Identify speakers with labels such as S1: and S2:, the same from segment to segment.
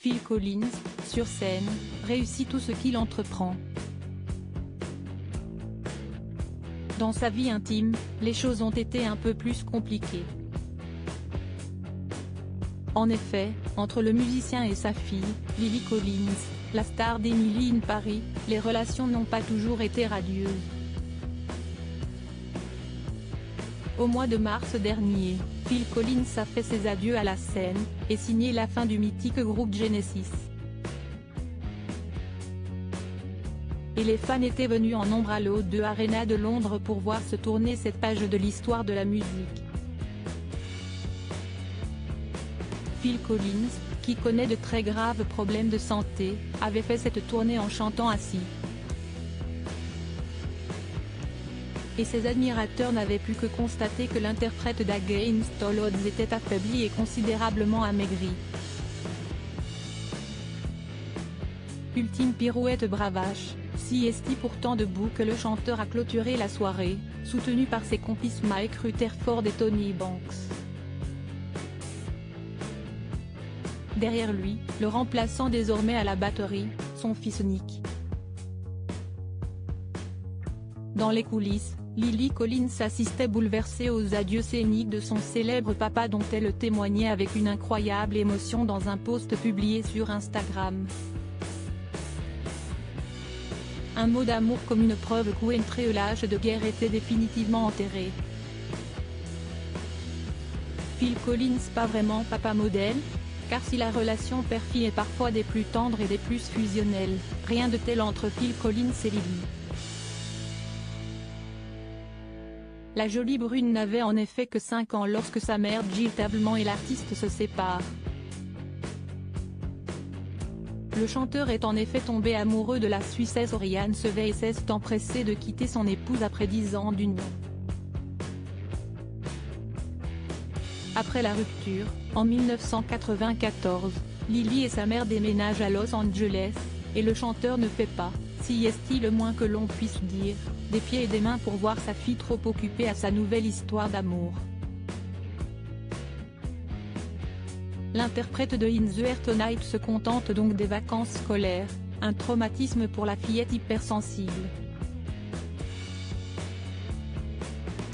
S1: Phil Collins, sur scène, réussit tout ce qu'il entreprend. Dans sa vie intime, les choses ont été un peu plus compliquées. En effet, entre le musicien et sa fille, Lily Collins, la star d'Emily in Paris, les relations n'ont pas toujours été radieuses. Au mois de mars dernier, Phil Collins a fait ses adieux à la scène, et signé la fin du mythique groupe Genesis. Et les fans étaient venus en nombre à l'O2 Arena de Londres pour voir se tourner cette page de l'histoire de la musique. Phil Collins, qui connaît de très graves problèmes de santé, avait fait cette tournée en chantant assis. Et ses admirateurs n'avaient pu que constater que l'interprète d'Against All Odds était affaibli et considérablement amaigri. Ultime pirouette bravache, si est pourtant debout que le chanteur a clôturé la soirée, soutenu par ses complices Mike Rutherford et Tony Banks. Derrière lui, le remplaçant désormais à la batterie, son fils Nick. Dans les coulisses, Lily Collins assistait bouleversée aux adieux scéniques de son célèbre papa dont elle témoignait avec une incroyable émotion dans un post publié sur Instagram. Un mot d'amour comme une preuve qu'entré l'âge de guerre était définitivement enterré. Phil Collins pas vraiment papa modèle? Car si la relation père-fille est parfois des plus tendres et des plus fusionnelles, rien de tel entre Phil Collins et Lily. La jolie brune n'avait en effet que 5 ans lorsque sa mère Jill Tableman et l'artiste se séparent. Le chanteur est en effet tombé amoureux de la Suissesse Oriane Sevey et s'est empressé de quitter son épouse après 10 ans d'union. Après la rupture, en 1994, Lily et sa mère déménagent à Los Angeles, et le chanteur ne fait pas, si est le moins que l'on puisse dire, des pieds et des mains pour voir sa fille trop occupée à sa nouvelle histoire d'amour. L'interprète de In the Air Tonight se contente donc des vacances scolaires, un traumatisme pour la fillette hypersensible.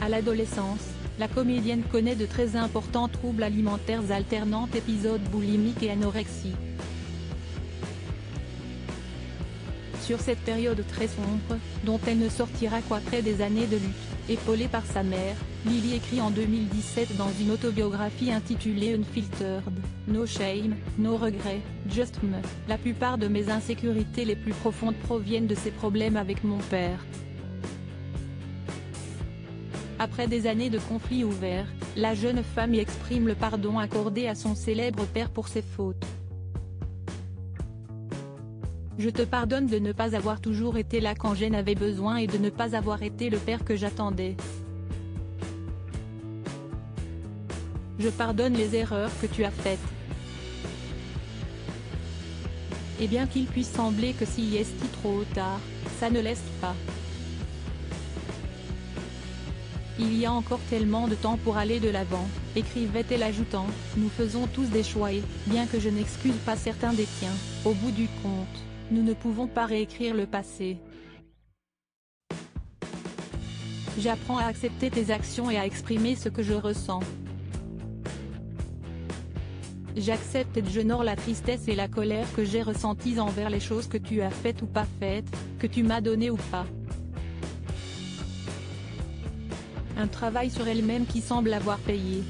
S1: À l'adolescence, la comédienne connaît de très importants troubles alimentaires alternant épisodes boulimiques et anorexie. Sur cette période très sombre, dont elle ne sortira qu'après des années de lutte, épaulée par sa mère, Lily écrit en 2017 dans une autobiographie intitulée Unfiltered, No Shame, No Regret, Just Me, la plupart de mes insécurités les plus profondes proviennent de ces problèmes avec mon père. Après des années de conflits ouverts, la jeune femme y exprime le pardon accordé à son célèbre père pour ses fautes. Je te pardonne de ne pas avoir toujours été là quand j'en avais besoin et de ne pas avoir été le père que j'attendais. Je pardonne les erreurs que tu as faites. Et bien qu'il puisse sembler que si est trop tard, ça ne laisse pas. Il y a encore tellement de temps pour aller de l'avant, écrivait-elle ajoutant, nous faisons tous des choix et, bien que je n'excuse pas certains des tiens, au bout du compte, nous ne pouvons pas réécrire le passé. J'apprends à accepter tes actions et à exprimer ce que je ressens. J'accepte et j'honore la tristesse et la colère que j'ai ressenties envers les choses que tu as faites ou pas faites, que tu m'as données ou pas. Un travail sur elle-même qui semble avoir payé.